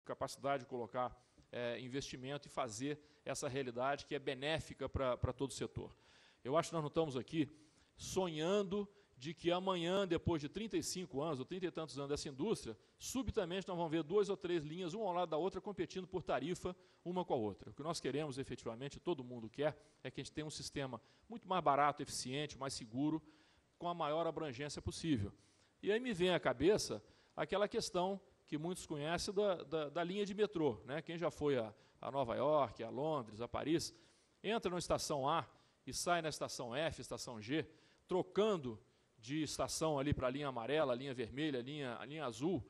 capacidade de colocar investimento e fazer essa realidade que é benéfica para todo o setor. Eu acho que nós não estamos aqui sonhando de que amanhã, depois de 35 anos, ou 30 e tantos anos dessa indústria, subitamente nós vamos ver 2 ou 3 linhas, uma ao lado da outra, competindo por tarifa, uma com a outra. O que nós queremos, efetivamente, todo mundo quer, é que a gente tenha um sistema muito mais barato, eficiente, mais seguro, com a maior abrangência possível. E aí me vem à cabeça aquela questão que muitos conhecem da linha de metrô, né? Quem já foi a Nova York, a Londres, a Paris, entra na estação A e sai na estação F, estação G, trocando de estação ali para a linha amarela, a linha vermelha, a linha azul.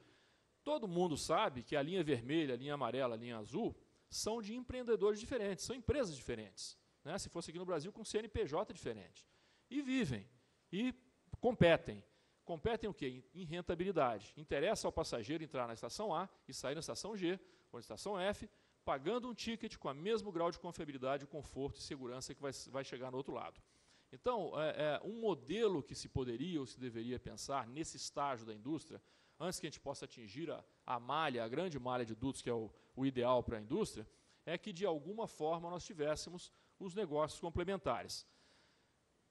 Todo mundo sabe que a linha vermelha, a linha amarela, a linha azul são de empreendedores diferentes, são empresas diferentes, né? Se fosse aqui no Brasil, com CNPJ diferente. E vivem, e competem. Competem o quê? Em rentabilidade. Interessa ao passageiro entrar na estação A e sair na estação G, ou na estação F, pagando um ticket com o mesmo grau de confiabilidade, conforto e segurança que vai chegar no outro lado. Então, um modelo que se poderia ou se deveria pensar nesse estágio da indústria, antes que a gente possa atingir a malha, a grande malha de dutos, que é o ideal para a indústria, é que, de alguma forma, nós tivéssemos os negócios complementares.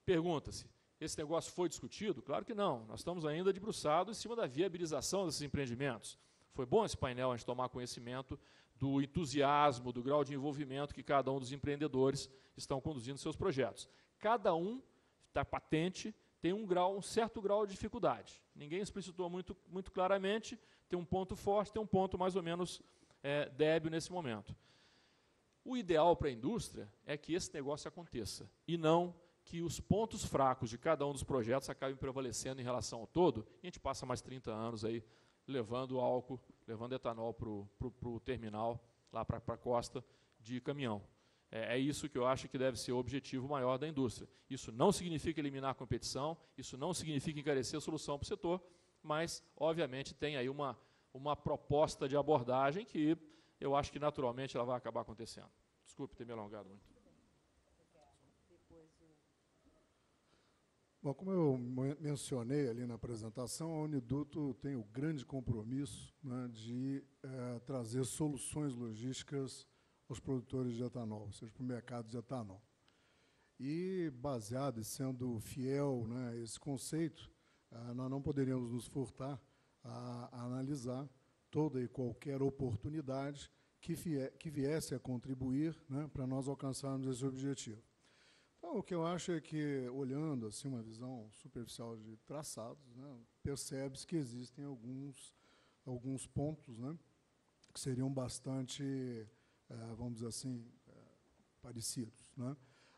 Pergunta-se, esse negócio foi discutido? Claro que não. Nós estamos ainda debruçados em cima da viabilização desses empreendimentos. Foi bom esse painel a gente tomar conhecimento do entusiasmo, do grau de envolvimento que cada um dos empreendedores estão conduzindo seus projetos. Cada um, está patente, tem um certo grau de dificuldade. Ninguém explicitou muito claramente, tem um ponto forte, tem um ponto mais ou menos débil nesse momento. O ideal para a indústria é que esse negócio aconteça, e não que os pontos fracos de cada um dos projetos acabem prevalecendo em relação ao todo, e a gente passa mais 30 anos aí levando álcool, levando etanol para o terminal, lá para a costa, de caminhão. É isso que eu acho que deve ser o objetivo maior da indústria. Isso não significa eliminar a competição, isso não significa encarecer a solução para o setor, mas, obviamente, tem aí uma proposta de abordagem que eu acho que, naturalmente, ela vai acabar acontecendo. Desculpe ter me alongado muito. Bom, como eu mencionei ali na apresentação, a Uniduto tem o grande compromisso, né, de trazer soluções logísticas aos produtores de etanol, ou seja, para o mercado de etanol. E, baseado e sendo fiel, né, a esse conceito, nós não poderíamos nos furtar a analisar toda e qualquer oportunidade que viesse a contribuir, né, para nós alcançarmos esse objetivo. Então, o que eu acho é que, olhando assim, uma visão superficial de traçados, né, percebe-se que existem alguns pontos, né, que seriam bastante, vamos dizer assim, parecidos, né?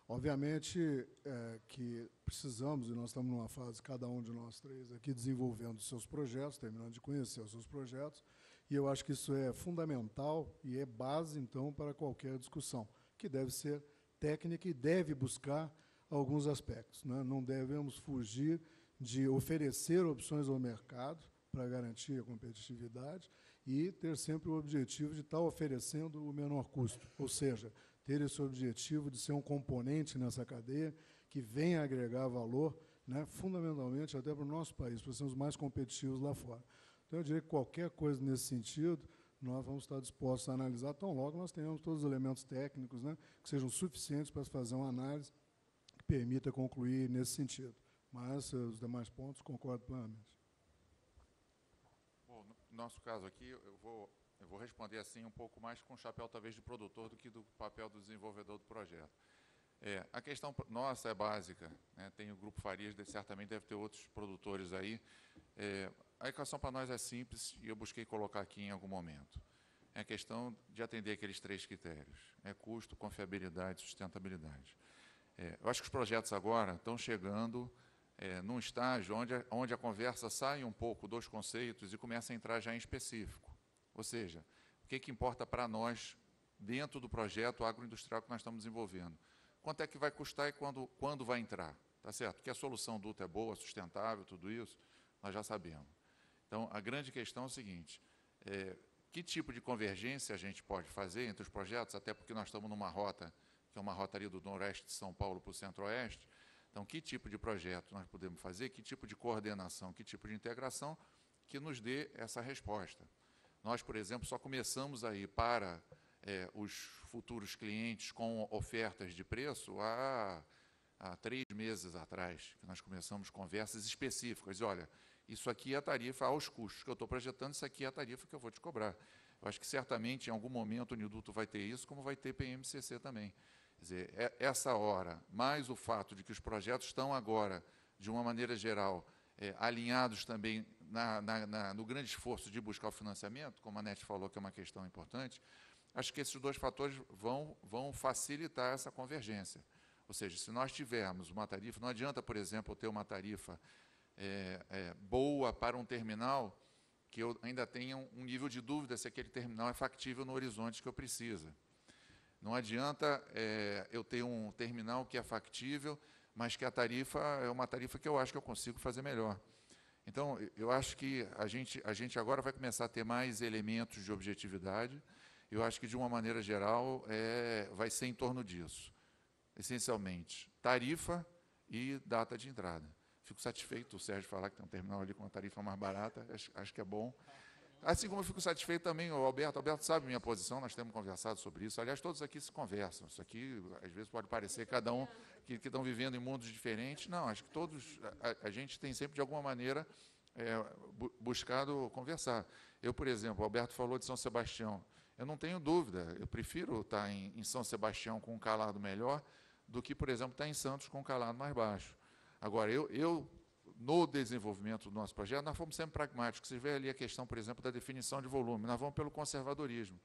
Obviamente que precisamos, e nós estamos numa fase, cada um de nós três aqui, desenvolvendo seus projetos, terminando de conhecer os seus projetos, e eu acho que isso é fundamental e é base, então, para qualquer discussão, que deve ser técnica e deve buscar alguns aspectos, né? Não devemos fugir de oferecer opções ao mercado para garantir a competitividade e ter sempre o objetivo de estar oferecendo o menor custo, ou seja, ter esse objetivo de ser um componente nessa cadeia que venha agregar valor, né, fundamentalmente até para o nosso país, para sermos mais competitivos lá fora. Então, eu diria que qualquer coisa nesse sentido, nós vamos estar dispostos a analisar, tão logo nós tenhamos todos os elementos técnicos, né, que sejam suficientes para fazer uma análise que permita concluir nesse sentido. Mas, os demais pontos, concordo plenamente. Bom, no nosso caso aqui, eu vou responder assim um pouco mais com o chapéu, talvez, de produtor do que do papel do desenvolvedor do projeto. A questão nossa é básica, né, tem o Grupo Farias, certamente deve ter outros produtores aí. A equação para nós é simples e eu busquei colocar aqui em algum momento. É a questão de atender aqueles 3 critérios. Custo, confiabilidade e sustentabilidade. Eu acho que os projetos agora estão chegando num estágio onde a conversa sai um pouco dos conceitos e começa a entrar já em específico. Ou seja, o que importa para nós dentro do projeto agroindustrial que nós estamos desenvolvendo? Quanto é que vai custar e quando vai entrar? Tá certo? Que a solução duto é boa, sustentável, tudo isso, nós já sabemos. Então, a grande questão é o seguinte, que tipo de convergência a gente pode fazer entre os projetos, até porque nós estamos numa rota, que é uma rota ali do noroeste de São Paulo para o centro-oeste. Então, que tipo de projeto nós podemos fazer, que tipo de coordenação, que tipo de integração que nos dê essa resposta. Nós, por exemplo, só começamos a ir para os futuros clientes com ofertas de preço há 3 meses atrás, que nós começamos conversas específicas. Olha, isso aqui é a tarifa aos custos que eu estou projetando, isso aqui é a tarifa que eu vou te cobrar. Eu acho que, certamente, em algum momento, o Uniduto vai ter isso, como vai ter PMCC também. Quer dizer, essa hora, mais o fato de que os projetos estão agora, de uma maneira geral, alinhados também no grande esforço de buscar o financiamento, como a NET falou, que é uma questão importante, acho que esses 2 fatores vão facilitar essa convergência. Ou seja, se nós tivermos uma tarifa, não adianta, por exemplo, eu ter uma tarifa boa para um terminal, que eu ainda tenha um nível de dúvida se aquele terminal é factível no horizonte que eu preciso. Não adianta eu ter um terminal que é factível, mas que a tarifa é uma tarifa que eu acho que eu consigo fazer melhor. Então, eu acho que a gente agora vai começar a ter mais elementos de objetividade. Eu acho que, de uma maneira geral, vai ser em torno disso. Essencialmente, tarifa e data de entrada. Fico satisfeito o Sérgio falar que tem um terminal ali com uma tarifa mais barata, acho que é bom. Assim como eu fico satisfeito também, o Alberto sabe minha posição, nós temos conversado sobre isso. Aliás, todos aqui se conversam. Isso aqui, às vezes, pode parecer cada um que estão vivendo em mundos diferentes. Não, acho que todos, a gente tem sempre, de alguma maneira, buscado conversar. Eu, por exemplo, o Alberto falou de São Sebastião. Eu não tenho dúvida, eu prefiro estar em São Sebastião com um calado melhor do que, por exemplo, estar em Santos com um calado mais baixo. Agora, no desenvolvimento do nosso projeto, nós fomos sempre pragmáticos. Você vê ali a questão, por exemplo, da definição de volume. Nós vamos pelo conservadorismo.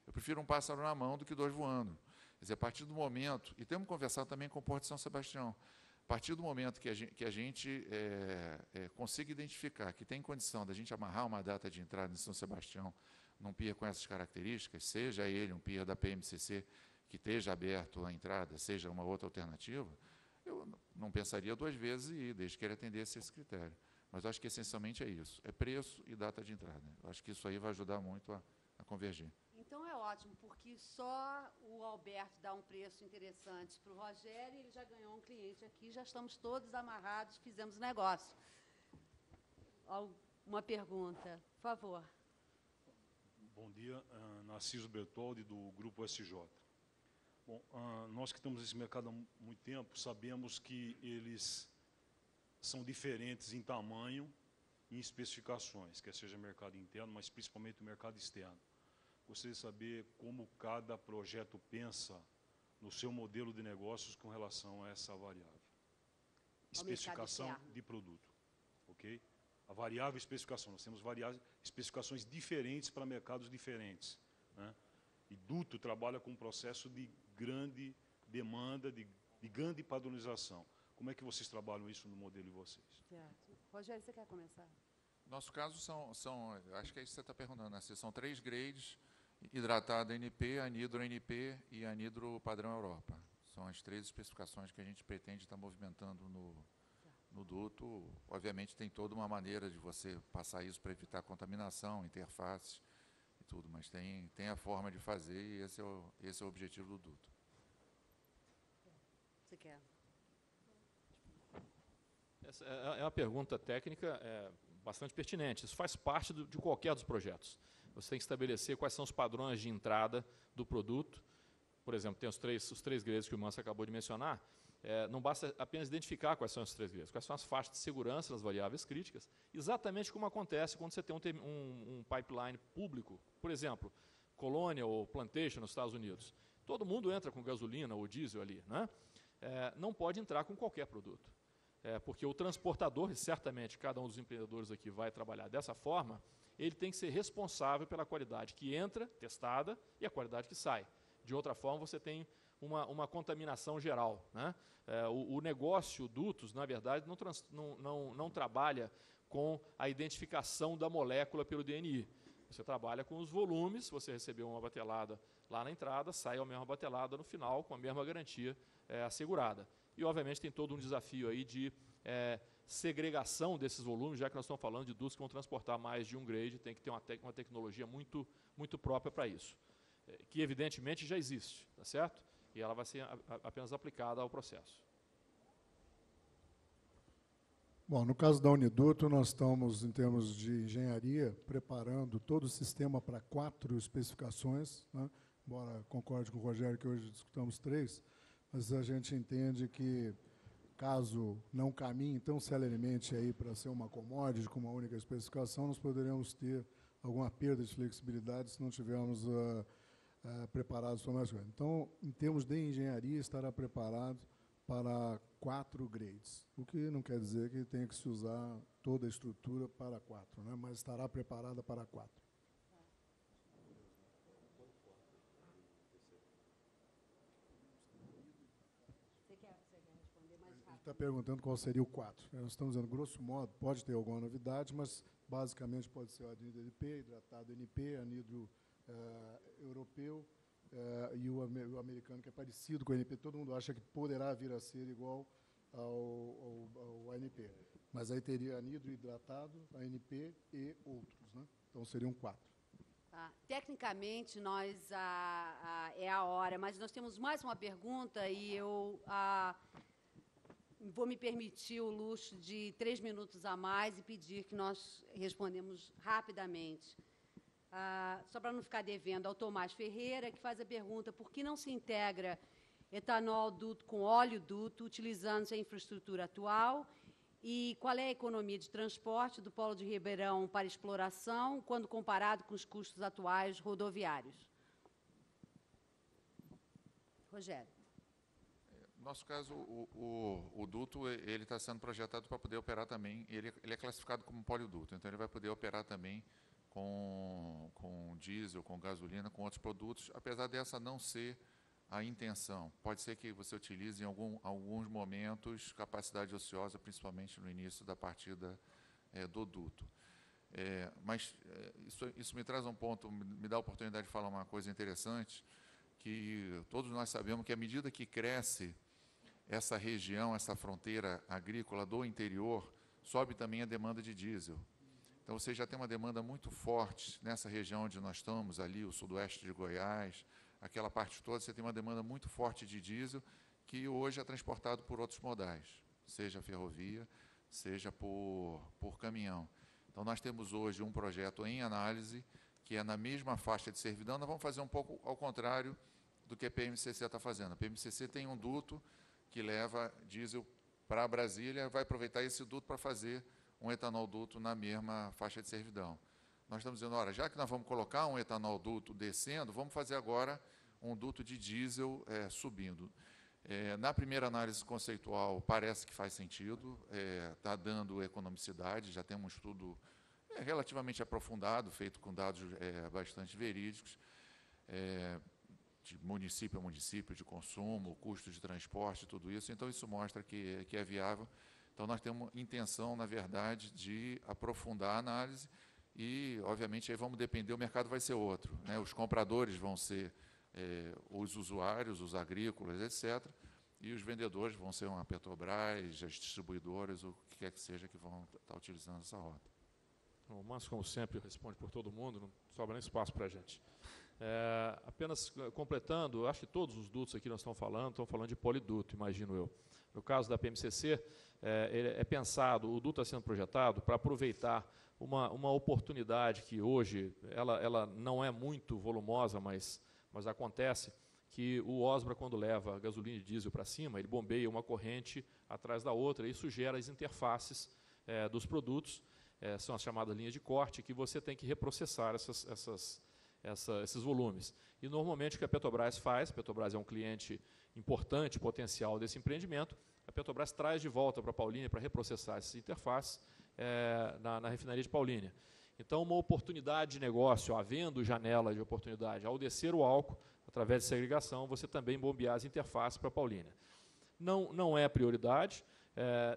Eu prefiro um pássaro na mão do que 2 voando. Quer dizer, a partir do momento, e temos conversado também com o Porto de São Sebastião, a partir do momento que a gente consiga identificar que tem condição da gente amarrar uma data de entrada em São Sebastião num pier com essas características, seja ele um pier da PMCC que esteja aberto à entrada, seja uma outra alternativa, eu não pensaria 2 vezes e ir, desde que ele atendesse esse critério. Mas acho que, essencialmente, é isso. É preço e data de entrada. Eu acho que isso aí vai ajudar muito a convergir. Então, é ótimo, porque só o Alberto dá um preço interessante para o Rogério, ele já ganhou um cliente aqui, já estamos todos amarrados, fizemos negócio. Uma pergunta, por favor. Bom dia, Narciso Bertoldi, do Grupo SJ. Bom, nós que estamos nesse mercado há muito tempo, sabemos que eles são diferentes em tamanho e em especificações, quer seja mercado interno, mas principalmente o mercado externo. Gostaria de saber como cada projeto pensa no seu modelo de negócios com relação a essa variável. Especificação de produto, ok? A variável especificação, nós temos especificações diferentes para mercados diferentes, né? E Duto trabalha com um processo de grande demanda, de grande padronização. Como é que vocês trabalham isso no modelo de vocês? Certo. Rogério, você quer começar? Nosso caso acho que é isso que você está perguntando, né? São 3 grades: hidratada NP, anidro NP e anidro padrão Europa. São as 3 especificações que a gente pretende estar movimentando no duto. Obviamente, tem toda uma maneira de você passar isso para evitar contaminação, interfaces e tudo, mas tem a forma de fazer e esse é o objetivo do duto. Você quer? Essa é uma pergunta técnica bastante pertinente. Isso faz parte de qualquer dos projetos. Você tem que estabelecer quais são os padrões de entrada do produto. Por exemplo, tem os três grades que o Manso acabou de mencionar. Não basta apenas identificar quais são esses 3 grades, quais são as faixas de segurança nas variáveis críticas, exatamente como acontece quando você tem um pipeline público. Por exemplo, Colônia ou Plantation nos Estados Unidos. Todo mundo entra com gasolina ou diesel ali, né? Não pode entrar com qualquer produto. Porque o transportador, e certamente cada um dos empreendedores aqui vai trabalhar dessa forma, ele tem que ser responsável pela qualidade que entra, testada, e a qualidade que sai. De outra forma, você tem uma contaminação geral, né? O negócio dutos, na verdade, não trabalha com a identificação da molécula pelo DNI. Você trabalha com os volumes, você recebeu uma batelada lá na entrada, sai a mesma batelada no final, com a mesma garantia assegurada. E, obviamente, tem todo um desafio aí de segregação desses volumes, já que nós estamos falando de dutos que vão transportar mais de um grade, tem que ter uma tecnologia muito, muito própria para isso, que, evidentemente, já existe, tá certo? E ela vai ser apenas aplicada ao processo. Bom, no caso da Uniduto, nós estamos, em termos de engenharia, preparando todo o sistema para 4 especificações, né? Embora concorde com o Rogério que hoje discutamos 3, mas a gente entende que, caso não caminhe tão celeremente aí para ser uma commodity com uma única especificação, nós poderemos ter alguma perda de flexibilidade se não tivermos preparados para mais coisas. Então, em termos de engenharia, estará preparado para 4 grades, o que não quer dizer que tenha que se usar toda a estrutura para 4, né? Mas estará preparada para 4. Você quer responder mais rápido? Ele está perguntando qual seria o 4. Nós estamos dizendo, grosso modo, pode ter alguma novidade, mas basicamente pode ser o anidro NP, hidratado NP, anidro europeu, e o americano, que é parecido com o ANP. Todo mundo acha que poderá vir a ser igual ao ANP. Mas aí teria anidro hidratado, ANP e outros, né? Então, seriam 4. Tecnicamente, é a hora, mas nós temos mais uma pergunta e eu vou me permitir o luxo de 3 minutos a mais e pedir que nós respondemos rapidamente. Só para não ficar devendo, ao Tomás Ferreira, que faz a pergunta: por que não se integra etanol duto com óleo duto, utilizando-se a infraestrutura atual? E qual é a economia de transporte do Polo de Ribeirão para exploração, quando comparado com os custos atuais rodoviários? Rogério. No nosso caso, o duto ele está sendo projetado para poder operar também. Ele é classificado como polioduto, então ele vai poder operar também com diesel, com gasolina, com outros produtos, apesar dessa não ser a intenção. Pode ser que você utilize em alguns momentos capacidade ociosa, principalmente no início da partida do duto. Mas isso me traz um ponto, me dá a oportunidade de falar uma coisa interessante, que todos nós sabemos que à medida que cresce essa região, essa fronteira agrícola do interior, sobe também a demanda de diesel. Então, você já tem uma demanda muito forte nessa região onde nós estamos, ali, o sudoeste de Goiás, aquela parte toda, você tem uma demanda muito forte de diesel, que hoje é transportado por outros modais, seja ferrovia, seja por caminhão. Então, nós temos hoje um projeto em análise, que é na mesma faixa de servidão. Nós vamos fazer um pouco ao contrário do que a PMCC está fazendo. A PMCC tem um duto que leva diesel para Brasília, vai aproveitar esse duto para fazer um etanol duto na mesma faixa de servidão. Nós estamos dizendo, ora, já que nós vamos colocar um etanol duto descendo, vamos fazer agora um duto de diesel subindo. Na primeira análise conceitual, parece que faz sentido, está dando economicidade, já temos um estudo relativamente aprofundado, feito com dados bastante verídicos, de município a município, de consumo, custo de transporte, tudo isso. Então, isso mostra que é viável. Então, nós temos intenção, na verdade, de aprofundar a análise e, obviamente, aí vamos depender, o mercado vai ser outro, né? Os compradores vão ser os usuários, os agrícolas, etc., e os vendedores vão ser uma Petrobras, as distribuidoras, o que quer que seja, que vão estar utilizando essa rota. O Márcio, como sempre, responde por todo mundo, não sobra nem espaço para a gente. Apenas completando, acho que todos os dutos aqui nós estão falando de poliduto, imagino eu. No caso da PMCC, é pensado, o duto está sendo projetado para aproveitar uma oportunidade que hoje, ela não é muito volumosa, mas acontece, que o Osbra, quando leva gasolina e diesel para cima, ele bombeia uma corrente atrás da outra, e isso gera as interfaces dos produtos, são as chamadas linhas de corte, que você tem que reprocessar esses volumes. E, normalmente, o que a Petrobras faz, a Petrobras é um cliente importante, potencial desse empreendimento, a Petrobras traz de volta para Paulínia para reprocessar essas interfaces na refinaria de Paulínia. Então, uma oportunidade de negócio, havendo janela de oportunidade, ao descer o álcool, através de segregação, você também bombear as interfaces para Paulínia. Não é prioridade.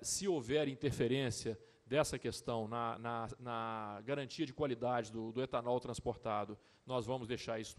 Se houver interferência dessa questão na garantia de qualidade do etanol transportado, nós vamos deixar isso